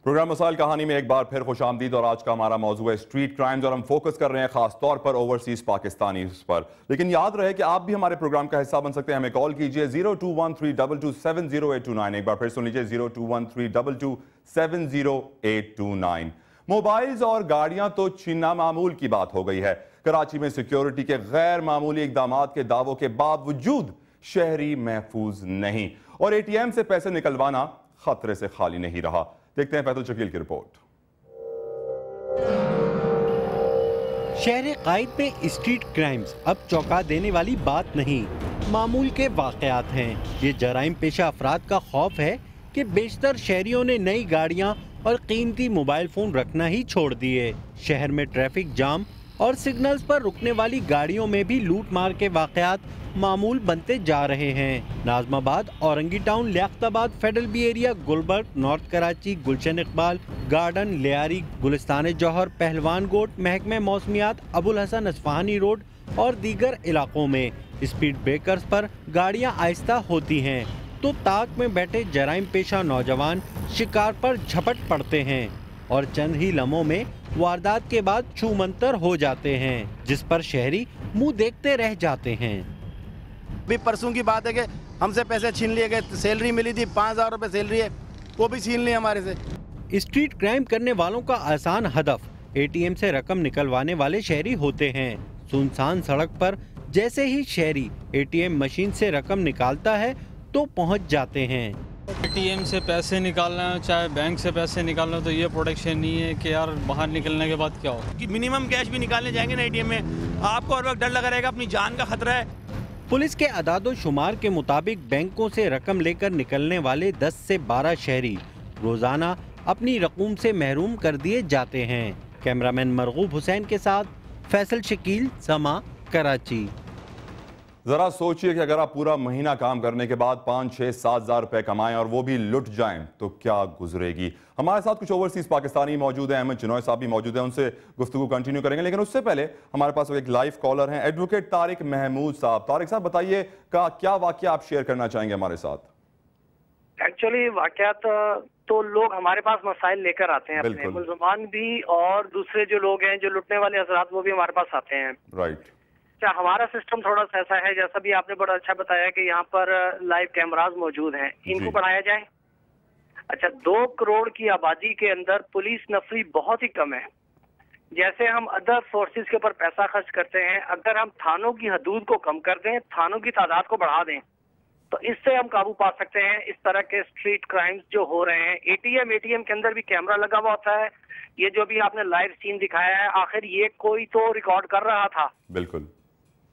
Programme मसाइल कहानी में एक बार फिर खुश आमदीद। और आज का हमारा मौजू है स्ट्रीट क्राइम्स और हम फोकस कर रहे हैं खास तौर पर ओवरसीज पाकिस्तानी पर। लेकिन याद रहे कि आप भी हमारे प्रोग्राम का हिस्सा बन सकते हैं। हमें कॉल कीजिए 0213227089। एक बार फिर सुन लीजिए 0213227089। मोबाइल्स और गाड़ियां तो छीनना मामूल की बात हो गई है। कराची में सिक्योरिटी के गैर मामूली इकदामात के दावों के बावजूद शहरी महफूज नहीं और एटीएम से पैसे निकलवाना खतरे से खाली नहीं रहा। देखते हैं फैसल शकील की रिपोर्ट। शहर कायद में स्ट्रीट क्राइम्स अब चौंका देने वाली बात नहीं, मामूल के वाकयात हैं। ये जराइम पेशा अफराद का खौफ है कि बेशतर शहरियों ने नई गाड़ियां और कीमती मोबाइल फोन रखना ही छोड़ दिए। शहर में ट्रैफिक जाम और सिग्नल्स पर रुकने वाली गाड़ियों में भी लूट मार के वाकयात मामूल बनते जा रहे हैं। Nazimabad, Orangi Town, Liaquatabad, Federal B Area, Gulberg, North Karachi, Gulshan Iqbal Garden, Lyari, Gulistan Jauhar, Pehlwan Goth, महकमे मौसमियात, अबुल हसन अस्फहानी रोड और दीगर इलाकों में स्पीड ब्रेकर्स पर गाड़ियां आहिस्ता होती हैं तो ताक में बैठे जराइम पेशा नौजवान शिकार पर झपट पड़ते हैं और चंद ही लम्हों में वारदात के बाद छूमंतर हो जाते हैं, जिस पर शहरी मुंह देखते रह जाते हैं। अभी परसों की बात है कि हमसे पैसे छीन लिए गए। सैलरी मिली थी, 5000 रुपए सैलरी है, वो भी छीन ली हमारे से। स्ट्रीट क्राइम करने वालों का आसान हदफ एटीएम से रकम निकलवाने वाले शहरी होते हैं। सुनसान सड़क पर जैसे ही शहरी एटीएम मशीन से रकम निकालता है तो पहुंच जाते हैं। एटीएम से पैसे निकालना चाहे बैंक से पैसे निकालना तो ये प्रोटेक्शन नहीं है कि यार बाहर निकलने के बाद क्या हो। कि मिनिमम कैश भी निकालने जाएंगे ना एटीएम में, आपको हर वक्त डर लगा रहेगा, अपनी जान का खतरा है। पुलिस के अदादो शुमार के मुताबिक बैंकों से रकम लेकर निकलने वाले 10 से 12 शहरी रोजाना अपनी रकूम से महरूम कर दिए जाते हैं। कैमरामैन मरगूब हुसैन के साथ फैसल शकील, समा, कराची। जरा सोचिए कि अगर आप पूरा महीना काम करने के बाद 5, 6, 7 हज़ार रुपए कमाएं और वो भी लुट जाएं तो क्या गुजरेगी। हमारे साथ कुछ ओवरसीज पाकिस्तानी मौजूद हैं। अहमद चिनॉय साहब भी मौजूद हैं, उनसे गुफ्तगू कंटिन्यू करेंगे। लेकिन उससे पहले हमारे पास एक लाइव कॉलर हैं, एडवोकेट तारिक महमूद साहब। तारिक साहब बताइए का क्या वाकया आप शेयर करना चाहेंगे हमारे साथ। एक्चुअली वाकयात तो लोग हमारे पास मसाइल लेकर आते हैं, अपने मुल्ज़मान भी और दूसरे जो लोग हैं जो लुटने वाले हजरात वो भी हमारे पास आते हैं। राइट। अच्छा, हमारा सिस्टम थोड़ा सा ऐसा है, जैसा भी आपने बड़ा अच्छा बताया कि यहाँ पर लाइव कैमरास मौजूद हैं, इनको बढ़ाया जाए। अच्छा, 2 करोड़ की आबादी के अंदर पुलिस नफरी बहुत ही कम है। जैसे हम अदर फोर्सेस के ऊपर पैसा खर्च करते हैं, अगर हम थानों की हदूद को कम कर दें, थानों की तादाद को बढ़ा दें तो इससे हम काबू पा सकते हैं इस तरह के स्ट्रीट क्राइम्स जो हो रहे हैं। एटीएम के अंदर भी कैमरा लगा हुआ होता है। ये जो भी आपने लाइव सीन दिखाया है, आखिर ये कोई तो रिकॉर्ड कर रहा था। बिल्कुल।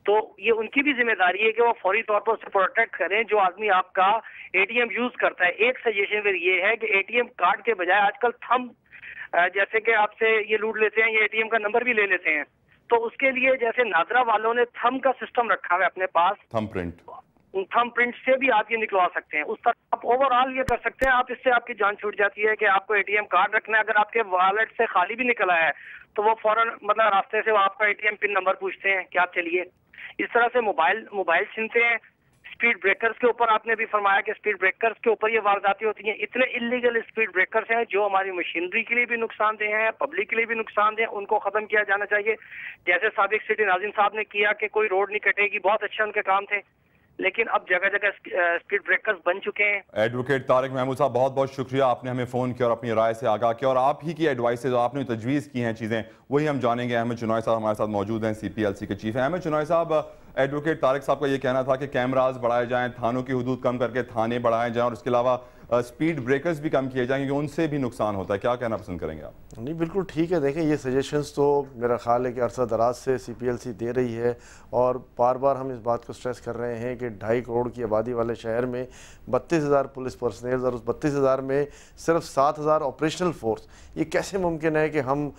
तो ये उनकी भी जिम्मेदारी है कि वो फौरी तौर पर उससे प्रोटेक्ट करें जो आदमी आपका एटीएम यूज करता है। एक सजेशन फिर ये है कि एटीएम कार्ड के बजाय आजकल थंब, जैसे कि आपसे ये लूट लेते हैं, ये एटीएम का नंबर भी ले लेते हैं, तो उसके लिए जैसे नादरा वालों ने थंब का सिस्टम रखा है अपने पास, थंब प्रिंट से भी आप ये निकलवा सकते हैं। उस तरह आप ओवरऑल ये कर सकते हैं, आप इससे आपकी जान छूट जाती है कि आपको एटीएम कार्ड रखना है। अगर आपके वॉलेट से खाली भी निकला है तो वो फौरन मतलब रास्ते से वो आपका एटीएम पिन नंबर पूछते हैं कि आप चलिए। इस तरह से मोबाइल छीनते हैं। स्पीड ब्रेकर्स के ऊपर आपने भी फरमाया कि स्पीड ब्रेकर्स के ऊपर ये वारदातें होती हैं। इतने इलीगल स्पीड ब्रेकर्स हैं जो हमारी मशीनरी के लिए भी नुकसानदेह हैं, पब्लिक के लिए भी नुकसानदेह, उनको खत्म किया जाना चाहिए। जैसे साबिक सिटी नाज़िम साहब ने किया कि कोई रोड नहीं कटेगी, बहुत अच्छे उनके काम थे, लेकिन अब जगह जगह स्पीड ब्रेकर्स बन चुके हैं। एडवोकेट तारिक महमूद साहब, बहुत बहुत शुक्रिया, आपने हमें फ़ोन किया और अपनी राय से आगाह किया और आप ही की एडवाइस जो आपने तजवीज़ की हैं चीज़ें वही हम जानेंगे। अहमद चिनॉय साहब हमारे साथ मौजूद हैं, CPLC के चीफ हैं। अहमद चिनॉय साहब, एडवोकेट तारिक साहब का ये कहना था कि कैमराज बढ़ाए जाएं, थानों की हदूद कम करके थाने बढ़ाए जाएं और इसके अलावा स्पीड ब्रेकर्स भी कम किए जाएं क्योंकि उनसे भी नुकसान होता है। क्या कहना पसंद करेंगे आप? नहीं, बिल्कुल ठीक है। देखें, ये सजेशंस तो मेरा ख्याल है कि अरसा दराज से CPLC दे रही है और बार बार हम इस बात को स्ट्रेस कर रहे हैं कि 2.5 करोड़ की आबादी वाले शहर में 32,000 पुलिस पर्सनल और उस 32,000 में सिर्फ 7,000 ऑपरेशनल फोर्स। ये कैसे मुमकिन है कि हम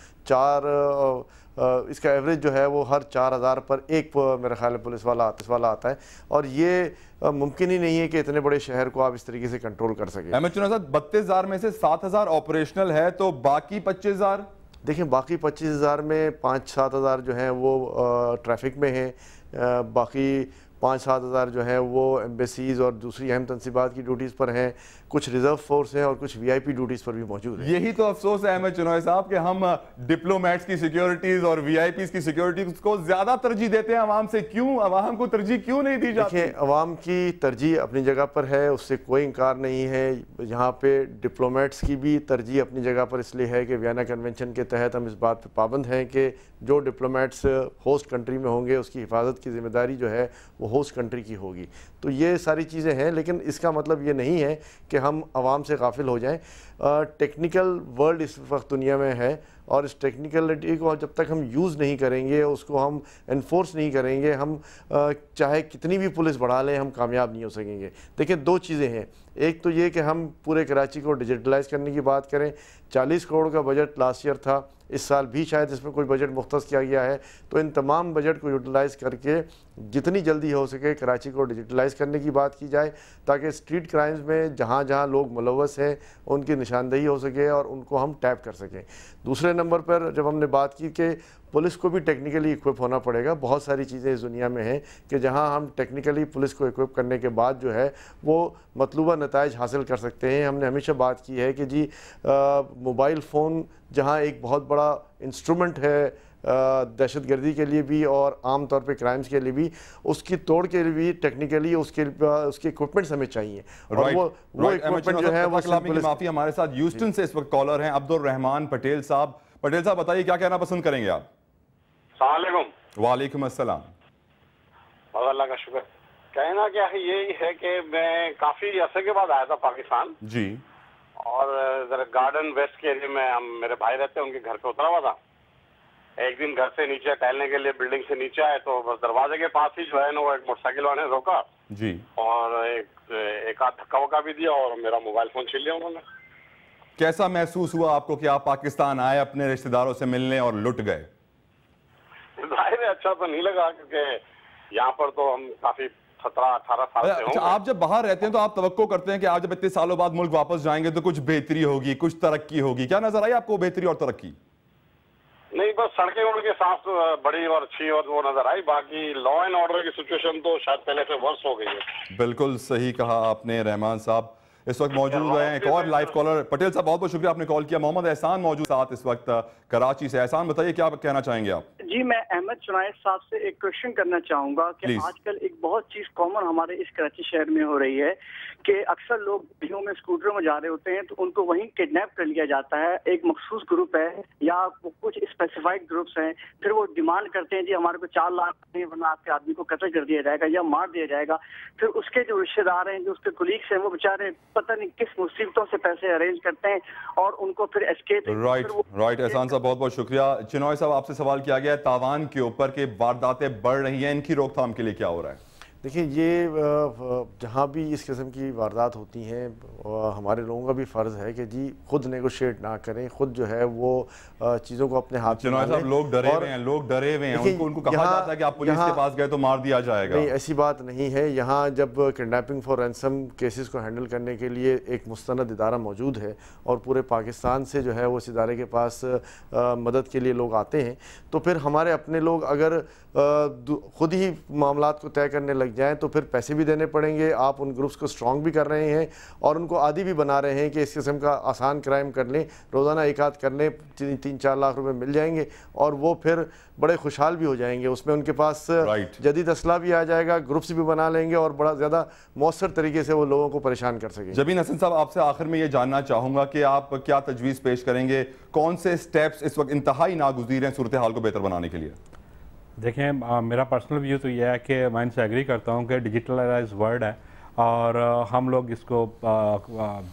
इसका एवरेज जो है वो हर 4,000 पर एक मेरा ख्याल है पुलिस वाला आता है और ये मुमकिन ही नहीं है कि इतने बड़े शहर को आप इस तरीके से कंट्रोल कर सकें। अहमद चिनॉय साहब, 32,000 में से 7,000 ऑपरेशनल है तो बाकी 25,000? देखें, बाकी 25,000 में 5-7 हज़ार जो हैं वो ट्रैफिक में हैं, बाकी 5-7 ہزار جو ہیں وہ ایمبیسیز اور دوسری اہم تنصیبات کی ڈیوٹیز پر ہیں، کچھ ریزرو فورس ہیں اور کچھ VIP ڈیوٹیز پر بھی موجود ہیں۔ یہی تو افسوس ہے احمد چنوئی صاحب کہ ہم ڈپلومیٹس کی سیکیورٹیز اور VIPs کی سیکیورٹیز کو زیادہ ترجیح دیتے ہیں عوام سے، کیوں عوام کو ترجیح کیوں نہیں دی جاتی؟ دیکھیں، عوام کی ترجیح اپنی جگہ پر ہے، اس سے کوئی انکار نہیں ہے، یہاں پہ ڈپلومیٹس کی بھی ترجیح اپنی جگہ پر اس لیے ہے کہ وینا کنونشن کے تحت ہم اس بات پہ پابند ہیں کہ جو ڈپلومیٹس ہوسٹ کنٹری میں ہوں گے اس کی حفاظت کی ذمہ داری جو ہے وہ ہوسٹ کنٹری کی ہوگی۔ تو یہ ساری چیزیں ہیں، لیکن اس کا مطلب یہ نہیں ہے کہ ہم عوام سے غافل ہو جائیں۔ ٹیکنیکل ورلڈ اس وقت دنیا میں ہے، اور اس ٹیکنیکلٹی کو جب تک ہم یوز نہیں کریں گے، اس کو ہم انفورس نہیں کریں گے، ہم چاہے کتنی بھی پولیس بڑھا لیں ہم کامیاب نہیں ہو سکیں گے۔ دیکھیں، دو چیزیں ہیں، ایک تو یہ کہ ہم پورے کراچی کو ڈیجیٹلائز کرنے کی بات کریں۔ 40 کروڑ کا بجٹ لاسٹ ایئر تھا، اس سال بھی شاید اس میں کوئی بجٹ مختص کیا گیا ہے، تو ان تمام بجٹ کو یوٹیلائز کر کے جتنی جلدی ہو سکے کراچی کو ڈیجیٹلائز کرنے کی بات کی جائے، تاکہ اسٹریٹ کرائمز میں جہاں جہاں لوگ ملوث ہیں ان کی نشاندہی ہو سکے اور ان کو ہم ٹیپ کر سکیں۔ دوسرے نمبر پر جب ہم نے بات کی کہ پولیس کو بھی ٹیکنیکلی اکوپ ہونا پڑے گا، بہت ساری چیزیں اس دنیا میں ہیں کہ جہاں ہم ٹیکنیکلی پولیس کو اکوپ کرنے کے بعد جو ہے وہ مطلوبہ نتائج حاصل کر سکتے ہیں۔ ہم نے ہمیشہ بات کی ہے کہ جی موبائل فون جہاں ایک بہت بڑا انسٹرومنٹ ہے دہشت گردی کے لیے بھی اور عام طور پہ کرائمز کے لیے بھی، اس کی توڑ کے لیے بھی ٹیکنیکلی اس کے اکوپمنٹس ہمیں چاہیے، اور وہ اکوپمنٹ جو ہے وہ معافی، ہمارے ساتھ ہیوسٹن سے اس وقت کالر ہیں عبد الرحمان پٹیل صاحب۔ پٹیل صاحب بتائیے کیا کہنا پسند کریں گے آپ؟ السلام علیکم۔ وعلیکم السلام۔ بہت اللہ کا شکر۔ کہنا کیا ہے، یہی ہے کہ میں کافی عرصے کے بعد آیا تھا پاکستان جی، اور ذرا گارڈن ویسٹ کے ایریا میں میرے بھائی رہتے ہیں، ان کے گھر پہ اترا ہوا تھا۔ ایک دن گھر سے نیچے ٹہلنے کے لیے بلڈنگ سے نیچے آئے تو بس دروازے کے پاس ہی جو ہے نا وہ ایک موٹر سائیکل والے نے روکا جی، اور ایک آدھ دھکا وکا بھی دیا اور میرا موبائل فون چھین لیا انہوں نے۔ کیسا محسوس ہوا آپ کو کہ آپ پاکستان آئے اپنے رشتہ داروں سے ملنے اور لٹ گئے؟ ظاہر ہے اچھا تو نہیں لگا، کیونکہ یہاں پر تو ہم کافی 17-18 سال سے ہوں۔ آپ جب باہر رہتے ہیں تو آپ توقع کرتے ہیں کہ آپ جب اتنے سالوں بعد ملک واپس جائیں گے تو کچھ بہتری ہوگی، کچھ ترقی ہوگی، کیا نظر آئی آپ کو بہتری اور ترقی؟ نہیں، بس سڑکیں ان کے صاف بڑی اور اچھی اور وہ نظر آئی، باقی لا اینڈ آرڈر کی سچویشن تو شاید پہلے سے ورس ہو گئی ہے۔ بالکل صحیح کہا آپ نے رحمان صاحب۔ اس وقت موجود ہیں ایک اور لائیو کالر، پٹیل صاحب بہت بہت شکریہ آپ نے کال کیا۔ محمد احسان موجود ساتھ اس وقت کراچی سے۔ احسان بتائیے کیا کہنا چاہیں گے آپ؟ جی، میں احمد چنائے صاحب سے ایک کوشچن کرنا چاہوں گا کہ آج کل ایک بہت چیز کامن ہمارے اس کراچی شہر میں ہو رہی ہے کہ اکثر لوگ گاڑیوں میں اسکوٹروں میں جا رہے ہوتے ہیں تو ان کو وہیں کڈنیپ کر لیا جاتا ہے۔ ایک مخصوص گروپ ہے یا کچھ اسپیسیفائڈ گروپس ہیں، پھر وہ ڈیمانڈ کرتے ہیں جی ہمارے کو 4 لاکھ نہیں ورنہ آپ کے آدمی کو قتل کر دیا جائے گا یا مار دیا جائے گا۔ پھر اس کے جو رشتے دار ہیں، جو اس کے کولیگس ہیں، وہ بیچارے پتہ نہیں کس مصیبتوں سے پیسے ارینج کرتے ہیں اور ان کو پھر اسکیپ۔ رائٹ احسان صاحب بہت بہت شکریہ۔ چنوئی صاحب آپ سے سوال کیا گیا ہے تاوان کے اوپر کہ وارداتیں بڑھ رہی ہیں، ان کی روک تھام کے لیے کیا ہو رہا ہے؟ دیکھیں، یہ جہاں بھی اس قسم کی واردات ہوتی ہیں ہمارے لوگوں کا بھی فرض ہے کہ جی خود نیگوشیٹ نہ کریں، خود جو ہے وہ چیزوں کو اپنے ہاتھ میں چنوئی صاحب لوگ ڈرے ہوئے ہیں، لوگ ڈرے ہوئے ہیں، ان کو کہا جاتا ہے کہ آپ پولیس کے پاس گئے تو مار دیا جائے گا۔ نہیں، ایسی بات نہیں ہے۔ یہاں جب کڈنیپنگ فار رینسم کیسز کو ہینڈل کرنے کے لیے ایک مستند ادارہ موجود ہے اور پورے پاکستان سے جو ہے وہ اس ادارے کے پاس مدد کے لیے لوگ آتے ہیں، تو پھر ہمارے اپنے لوگ اگر خود ہی معاملات کو طے کرنے لگ جائیں تو پھر پیسے بھی دینے پڑیں گے۔ آپ ان گروپس کو اسٹرانگ بھی کر رہے ہیں اور ان کو عادی بھی بنا رہے ہیں کہ اس قسم کا آسان کرائم کر لیں، روزانہ ایک آدھ کر لیں، 3-4 لاکھ روپے مل جائیں گے اور وہ پھر بڑے خوشحال بھی ہو جائیں گے۔ اس میں ان کے پاس جدید اسلحہ بھی آ جائے گا، گروپس بھی بنا لیں گے اور بڑا زیادہ مؤثر طریقے سے وہ لوگوں کو پریشان کر سکیں۔ جبین حسن صاحب آپ سے آخر میں یہ جاننا چاہوں گا کہ آپ کیا تجویز پیش کریں گے، کون سے سٹیپس اس وقت انتہائی ناگزیر ہیں صورتحال کو بہتر بنانے کے لیے؟ دیکھیں، میرا پرسنل ویو تو یہ ہے کہ میں ان سے ایگری کرتا ہوں کہ ڈیجیٹلائز ورلڈ ہے اور ہم لوگ اس کو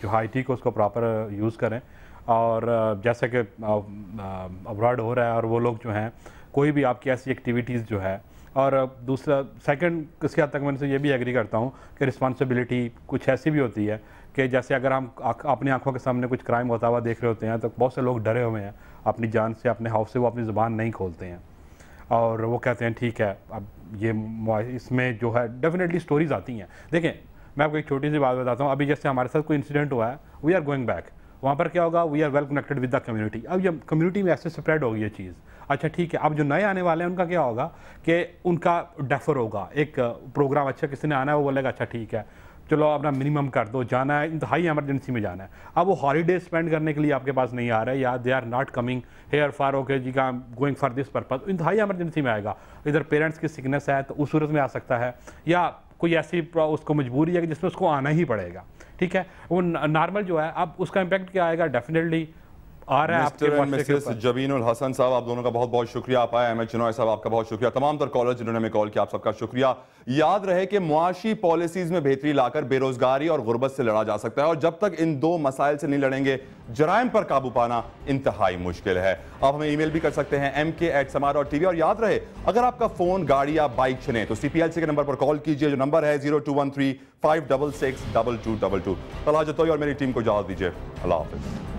جو آئی ٹی کو اس کو پراپر یوز کریں، اور جیسا کہ ابراڈ ہو رہا ہے اور وہ لوگ جو ہیں کوئی بھی آپ کی ایسی ایکٹیویٹیز جو ہے، اور دوسرا سیکنڈ اس کے حد تک میں ان سے یہ بھی ایگری کرتا ہوں کہ رسپانسبلٹی کچھ ایسی بھی ہوتی ہے کہ جیسے اگر ہم اپنی آنکھوں کے سامنے کچھ کرائم ہوتا ہوا دیکھ رہے ہوتے ہیں تو بہت سے لوگ ڈرے ہوئے ہیں اپنی جان سے، اپنے خوف سے وہ اپنی زبان نہیں کھولتے ہیں اور وہ کہتے ہیں ٹھیک ہے اب یہ اس میں جو ہے ڈیفینیٹلی سٹوریز آتی ہیں۔ دیکھیں، میں آپ کو ایک چھوٹی سی بات بتاتا ہوں، ابھی جیسے ہمارے ساتھ کوئی انسیڈنٹ ہوا ہے، وی آر گوئنگ بیک، वहाँ पर क्या होगा, we are well connected with the community. अब ये कम्युनिटी में ऐसे स्प्रेड होगी ये चीज़, अच्छा ठीक है। अब जो नए आने वाले हैं उनका क्या होगा कि उनका डेफर होगा, एक प्रोग्राम अच्छा किसी ने आना है वो बोलेगा अच्छा ठीक है चलो अपना मिनिमम कर दो, जाना है इंतहाई एमरजेंसी में जाना है। अब वो हॉलीडे स्पेंड करने के लिए आपके पास नहीं आ रहा है, या they are not coming here for okay जी का गोइंग फॉर दिस पर्पज, इंतहाई एमरजेंसी में आएगा। इधर पेरेंट्स की सिकनेस है तो उस सूरत में आ सकता है, या कोई ऐसी उसको मजबूरी है कि जिसमें उसको आना ही पड़ेगा, ठीक है। वो नॉर्मल जो है, अब उसका इम्पैक्ट क्या आएगा, डेफिनेटली आ रहा है आपके मिस्टर एंड मिसेस जबीनुल हसन साहब, आप दोनों का बहुत बहुत शुक्रिया। आप आए, अहमद चिनॉय साहब आपका बहुत शुक्रिया, तमाम तर कॉलर जिन्होंने हमें कॉल किया आप सबका शुक्रिया। याद रहे कि मुआशी पॉलिसीज में बेहतरी लाकर बेरोजगारी और गुर्बत से लड़ा जा सकता है, और जब तक इन दो मसाइल से नहीं लड़ेंगे जराइम पर काबू पाना इंतहाई मुश्किल है। आप हमें ईमेल भी कर सकते हैं mk@sama.tv, और याद रहे अगर आपका फोन, गाड़ी या बाइक छिने तो CPLC के नंबर पर कॉल कीजिए, जो नंबर है 0213 566 2222। तलहा जतोई और मेरी टीम को इजाजत दीजिए, अल्लाह हाफिज।